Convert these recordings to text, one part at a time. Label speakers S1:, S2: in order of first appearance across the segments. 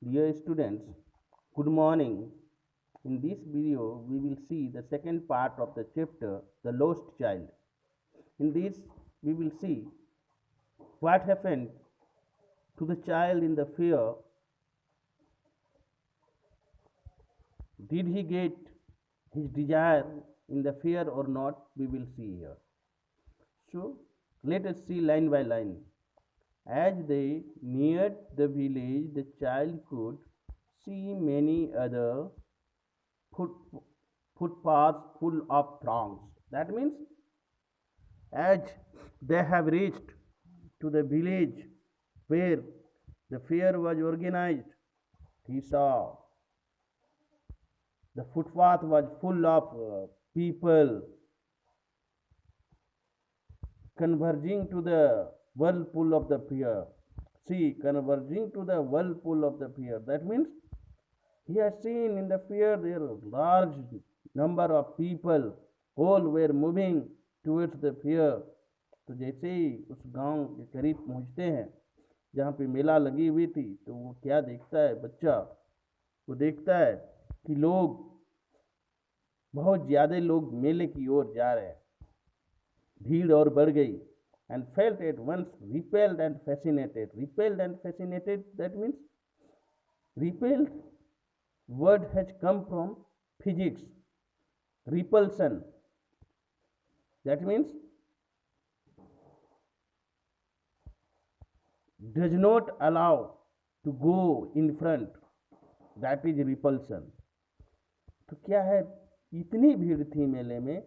S1: Dear students, good morning. In this video, we will see the second part of the chapter, The Lost Child. In this, we will see what happened to the child in the fair. Did he get his desire in the fair or not? We will see here. So, let us see line by line. As they neared the village, the child could see many other foot, footpaths full of throngs. That means, as they have reached to the village where the fair was organized, he saw the footpath was full of people converging to the whirlpool of the fair. See, converging to the whirlpool of the fair. That means he has seen in the fair there are large number of people, all were moving towards the fair. तो जैसे ही उस गांव के करीब पहुंचते हैं जहाँ पे मेला लगी हुई थी, तो वो क्या देखता है बच्चा, वो देखता है कि लोग बहुत ज़्यादा लोग मेले की ओर जा रहे हैं, भीड़ और बढ़ गई. And felt at once repelled and fascinated. Repelled and fascinated, that means repelled word has come from physics, repulsion. That means does not allow to go in front. That is repulsion. तो क्या है, इतनी भीड़ थी मेले में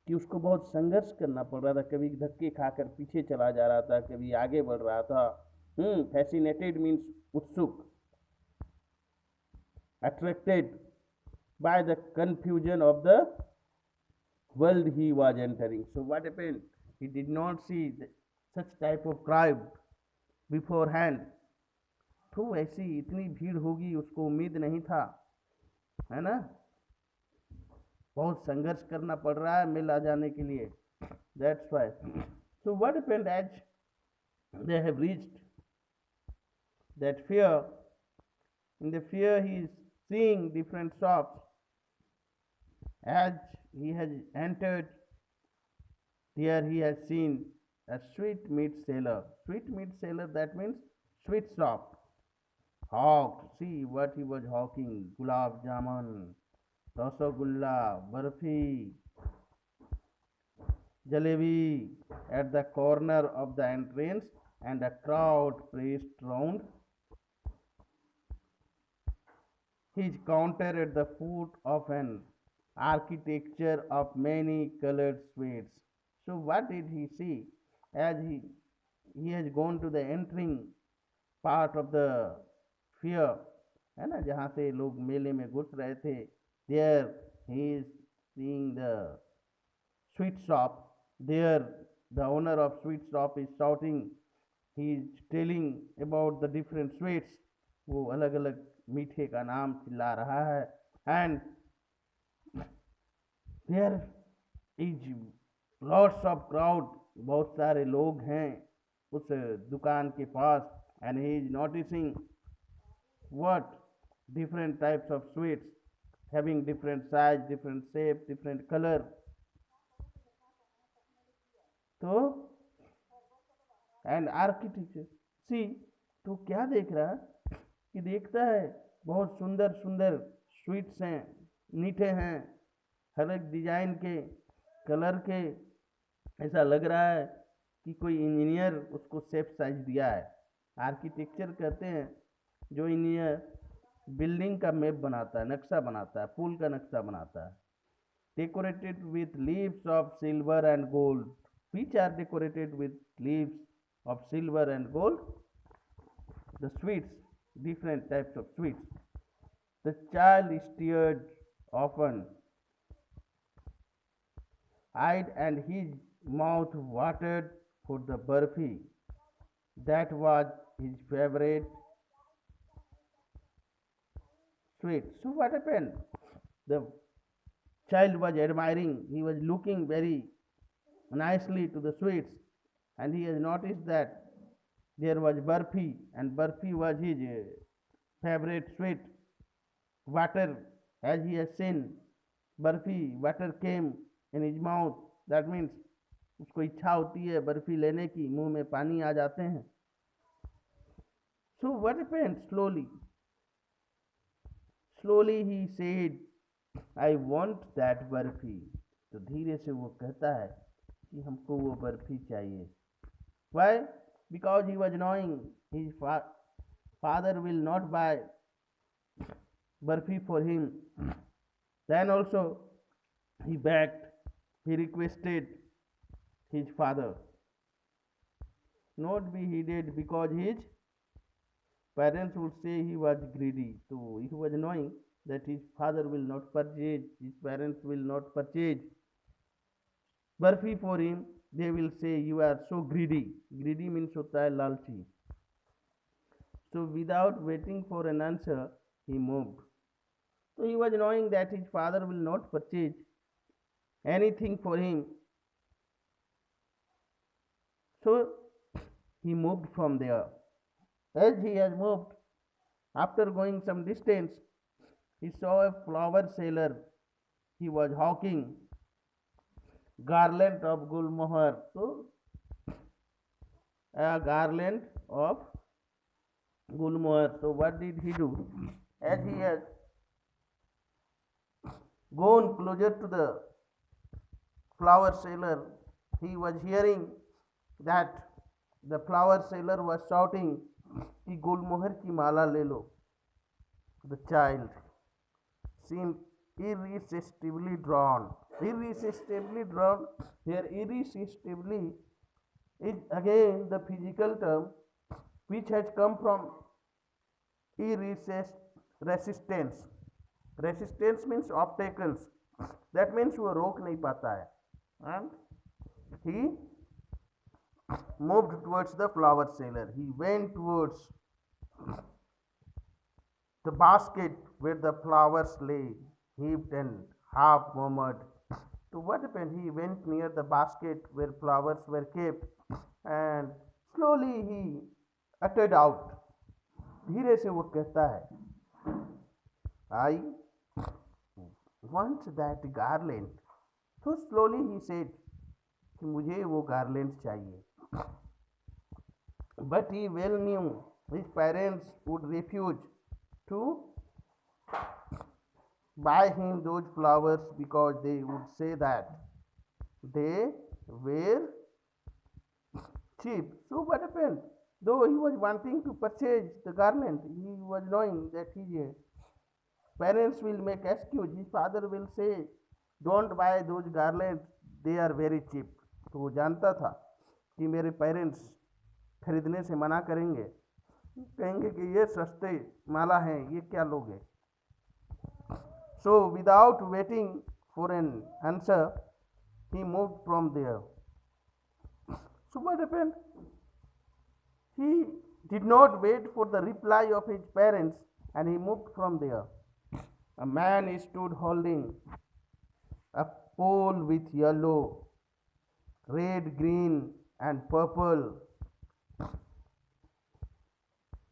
S1: कि उसको बहुत संघर्ष करना पड़ रहा था. कभी धक्के खाकर पीछे चला जा रहा था, कभी आगे बढ़ रहा था. फैसिनेटेड मीन्स उत्सुक, attracted by the confusion of the world he was entering. So what happened? He did not see such type of crowd beforehand. तो ऐसी इतनी भीड़ होगी उसको उम्मीद नहीं था, है ना. बहुत संघर्ष करना पड़ रहा है मेला जाने के लिए. That's why. So what happened as they have reached that fair? In the fair he is seeing different shops. As he has entered, here he has seen a sweet meat seller. Sweet meat seller, that means sweet shop. Hawked. See what he was hawking. Gulab jamun, rasagulla, barfi, jalebi at the corner of the entrance, and a crowd pressed round his counter at the foot of an architecture of many colored sweets. So what did he see? As he has gone to the entering part of the fair, है ना, जहाँ से लोग मेले में घुस रहे थे, there he is seeing the sweet shop. There the owner of sweet shop is shouting, he is telling about the different sweets. वो अलग अलग मीठे का नाम चिल्ला रहा है. And there is lots of crowd, बहुत सारे लोग हैं उस दुकान के पास. And he is noticing what different types of sweets having different size, different shape, different color. तो एंड आर्किटेक्चर, सी, तो क्या देख रहा है कि देखता है बहुत सुंदर सुंदर स्वीट्स हैं, मीठे हैं, हर एक डिजाइन के, कलर के. ऐसा लग रहा है कि कोई इंजीनियर उसको शेप साइज दिया है. आर्किटेक्चर कहते हैं जो इंजीनियर बिल्डिंग का मैप बनाता है, नक्शा बनाता है, पुल का नक्शा बनाता है. Decorated with leaves of silver and gold. which are decorated with leaves of silver and gold. The sweets, different types of sweets. The child stared often eyed and his mouth watered for the barfi. That was his favorite sweet. So what happened? The child was admiring, he was looking very nicely to the sweets, and he has noticed that there was barfi, and barfi was his favorite sweet, water, as he has seen, barfi, water came in his mouth. That means उसको इच्छा होती है बर्फी लेने की, मुंह में पानी आ जाते हैं. So what happened? Slowly he said, I want that barfi. तो धीरे से वो कहता है कि हमको वो बर्फी चाहिए. Why? Because he was knowing his father will not buy barfi for him. Then also he begged, he requested his father not be heeded because his parents would say he was greedy. So he was knowing that his father will not purchase, his parents will not purchase barfi for him. They will say you are so greedy. Greedy means होता है लालची. So without waiting for an answer, he moved. So he was knowing that his father will not purchase anything for him. So he moved from there. As he has moved, after going some distance, he saw a flower seller. He was hawking garland of gulmohar. So a garland of gulmohar. So what did he do? As he has gone closer to the flower seller, he was hearing that the flower seller was shouting कि गुलमोहर की माला ले लो. The child seemed irresistibly drawn. Irresistibly drawn. Here irresistibly is again the physical term which has come from resistance. Resistance means obstacles. That means वो रोक नहीं पाता है. And he moved towards the flower seller. He went towards the basket where the flowers lay, heaped and half murmured. So what happened? He went near the basket where flowers were kept and slowly he uttered out. धीरे से वो कहता है, I want that garland. So slowly he said कि मुझे वो garland चाहिए. But he well knew his parents would refuse to buy him those flowers because they would say that they were cheap. So what happened? Though he was wanting to purchase the garment, he was knowing that his parents will make excuse. His father will say, don't buy those garlands, they are very cheap. तो वो जानता था कि मेरे parents खरीदने से मना करेंगे, कहेंगे कि ये सस्ते माला हैं, ये क्या लोगे. So without waiting for an answer, he moved from there. So what happened? He did not wait for the reply of his parents and he moved from there. A man stood holding a pole with yellow, red, green and purple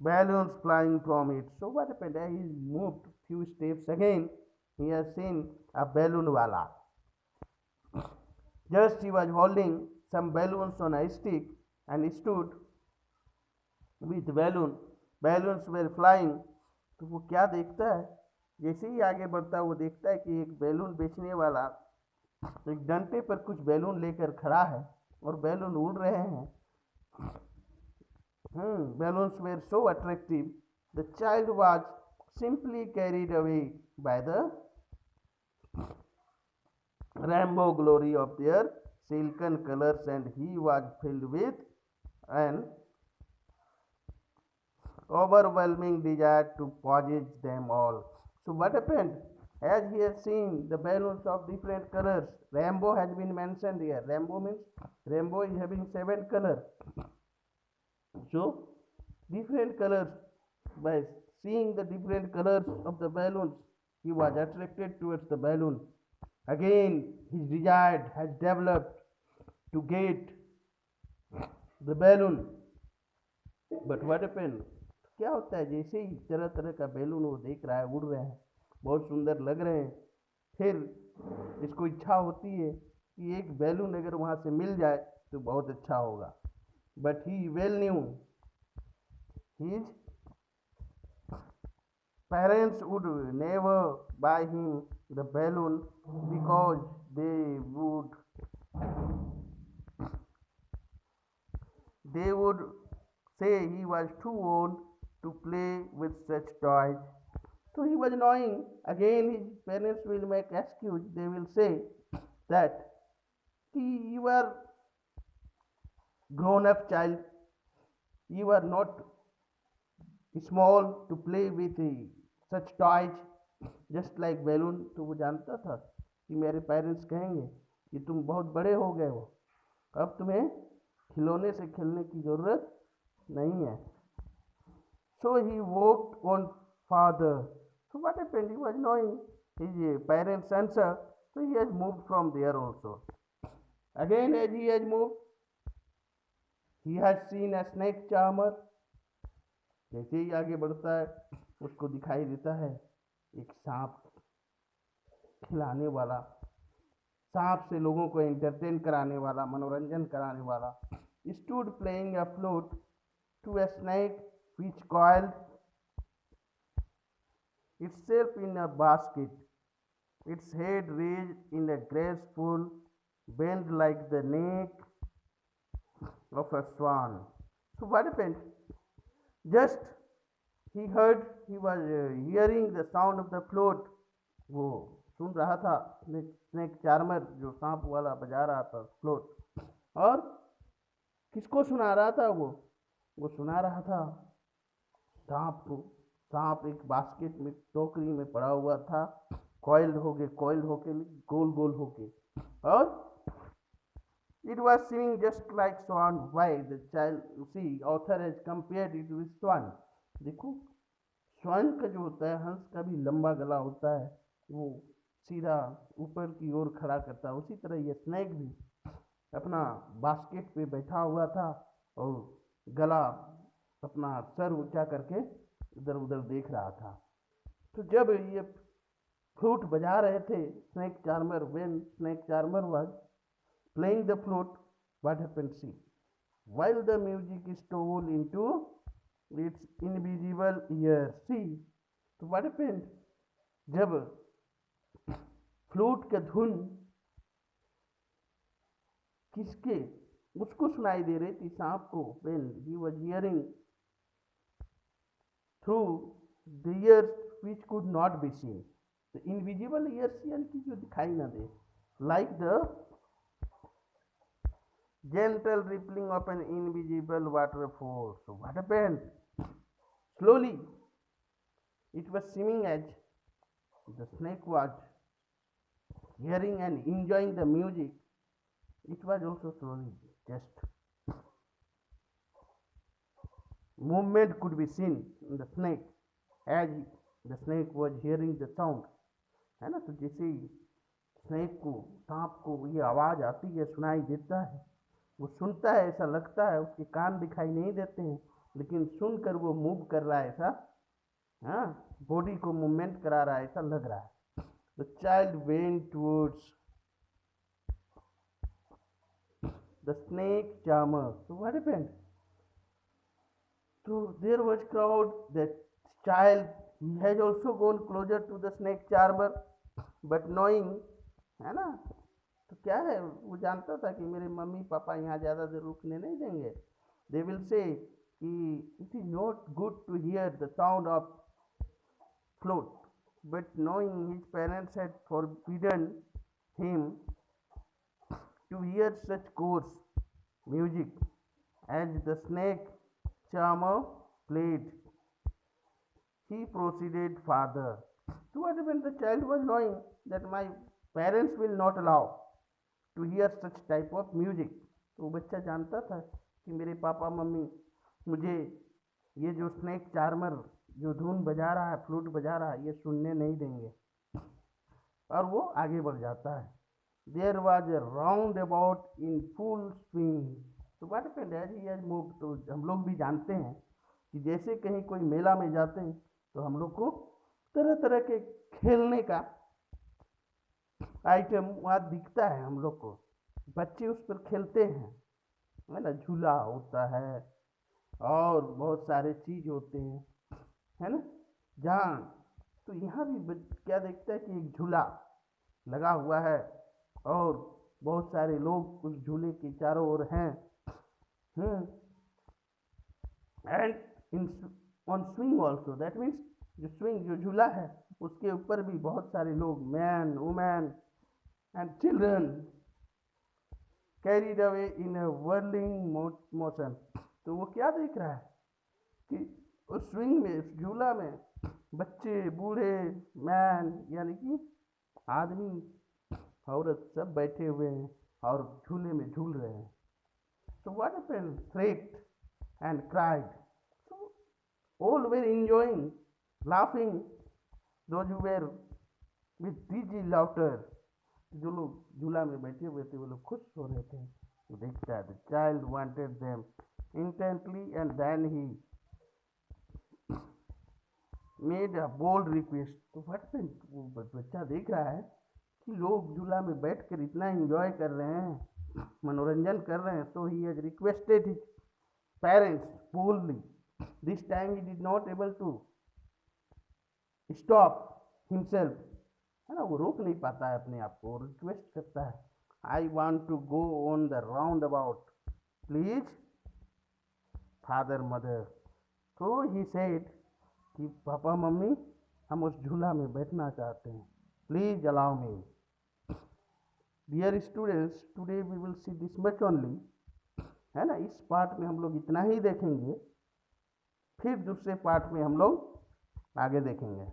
S1: balloons flying from it. So what happened? He moved few steps again. He has seen a balloon wala. Just he was holding some balloons on a stick and he stood with balloon. Balloons were flying. तो वो क्या देखता है? जैसे ही आगे बढ़ता है वो देखता है कि एक बैलून बेचने वाला एक डंडे पर कुछ बैलून लेकर खड़ा है और बैलून उड़ रहे हैं. Balloons were so attractive. The child was simply carried away by the rainbow glory of their silken colors and he was filled with an overwhelming desire to possess them all. So what happened? As he has seen the balloons of different colors, rainbow has been mentioned here. Rainbow means rainbow is having 7 colors. So different colors, by seeing the different colors of the balloons, he was attracted towards the balloon. Again, his desire has developed to get the balloon. But what happened? क्या होता है, जैसे ही तरह तरह का balloon वो देख रहा है, उड़ रहे हैं, बहुत सुंदर लग रहे हैं, फिर इसको इच्छा होती है कि एक बैलून अगर वहाँ से मिल जाए तो बहुत अच्छा होगा। But he well new his parents would never buy him the balloon because they would say he was too old to play with such toys. So he was knowing. Again, his parents will make excuse. They will say that you are grown up child. You are not small to play with such toys just like balloon. तो वो जानता था कि मेरे parents कहेंगे कि तुम बहुत बड़े हो गए हो, अब तुम्हें खिलौने से खेलने की ज़रूरत नहीं है. So he walked on farther. So what happened? He was knowing his parents' answer, so he has moved from there also. Again, as he has moved, he has seen a snake charmer. जैसे ही आगे बढ़ता है उसको दिखाई देता है एक सांप खिलाने वाला, सांप से लोगों को एंटरटेन कराने वाला, मनोरंजन कराने वाला. Stood playing a flute to a snake which coiled itself in a basket, its head raised in a graceful bend like the neck of a swan. So what happened? Just he was hearing the sound of the flute. वो सुन रहा था snake charmer जो सांप वाला बजा रहा था float. और किसको सुना रहा था वो सुना रहा था सांप को. सांप एक बास्केट में, टोकरी में पड़ा हुआ था, कॉइल्ड होके गोल गोल होके, और it was swimming just like swan. Why? The child, see, author has compared it with swan. देखो, स्वान का जो होता है, हंस का भी लंबा गला होता है, वो सीधा ऊपर की ओर खड़ा करता है. उसी तरह ये स्नेक भी अपना बास्केट पे बैठा हुआ था और गला अपना सर ऊंचा करके इधर उधर देख रहा था. तो जब ये फ्लूट बजा रहे थे snake charmer, when snake charmer was playing the flute, what happened? See, while the music stole into its invisible ears. See, तो what happened? जब फ्लूट का धुन किसके उसको सुनाई दे रही थी, सांप को. when he was hearing through the ears which could not be seen. the invisible ears यानी कि जो दिखाई ना दे, like the gentle rippling of an invisible waterfall. So what happened? Slowly it was seeming as the snake was hearing and enjoying the music. It was also slowly just movement could be seen in the snake as the snake was hearing the sound. है ना. तो जैसे ही snake को, सांप को ये आवाज़ आती है, सुनाई देता है, वो सुनता है, ऐसा लगता है, उसके कान दिखाई नहीं देते हैं, लेकिन सुनकर वो मूव कर रहा है, ऐसा, हाँ, बॉडी को मूवमेंट करा रहा है, ऐसा लग रहा है. The child went towards the snake charmer. So what happened? So there was crowd. The child, he has also gone closer to the snake charmer, but knowing, है ना, तो क्या है, वो जानता था कि मेरे मम्मी पापा यहाँ ज़्यादा देर रुकने नहीं देंगे. They will say कि it is not good to hear the sound of flute, but knowing his parents had forbidden him to hear such coarse music as the snake charmer played, he proceeded farther. So what when the child was knowing that my parents will not allow to hear such type of music, तो वो बच्चा जानता था कि मेरे papa mummy मुझे ये जो स्नेक चार्मर जो धुन बजा रहा है, फ्लूट बजा रहा है, ये सुनने नहीं देंगे. और वो आगे बढ़ जाता है. There was a roundabout in full swing. So what happened as he has moved? तो हम लोग भी जानते हैं कि जैसे कहीं कोई मेला में जाते हैं तो हम लोग को तरह तरह के खेलने का आइटम वहाँ दिखता है हम लोग को, बच्चे उस पर खेलते हैं, है ना, झूला होता है और बहुत सारे चीज होते हैं, है ना, जहाँ तो यहाँ भी क्या देखता है कि एक झूला लगा हुआ है और बहुत सारे लोग उस झूले के चारों ओर हैं, and in on swing also, that means जो स्विंग जो झूला है उसके ऊपर भी बहुत सारे लोग, man women and children, carried away in a whirling motion. तो वो क्या देख रहा है कि उस स्विंग में, उस झूला में बच्चे, बूढ़े, मैन यानी कि आदमी, औरत सब बैठे हुए हैं और झूले में झूल रहे हैं। So what happened? Shrieked and cried. So all were enjoying, laughing. Those who were with dizzy laughter. जो लोग झूला में बैठे हुए थे वो लोग खुश हो रहे थे। तो देखता है, the child wanted them intently and then he made a bold request. तो what happened? वो बच्चा देख रहा है कि लोग झूला में बैठकर इतना एंजॉय कर रहे हैं, मनोरंजन कर रहे हैं, so he has requested his parents boldly. This time he did not able to stop himself, है ना, वो रोक नहीं पाता है अपने आप को, रिक्वेस्ट करता है, I want to go on the roundabout please father mother. तो ही सेड कि पापा मम्मी हम उस झूला में बैठना चाहते हैं, please allow me. Dear students, today we will see this much only, है ना, इस पार्ट में हम लोग इतना ही देखेंगे, फिर दूसरे पार्ट में हम लोग आगे देखेंगे।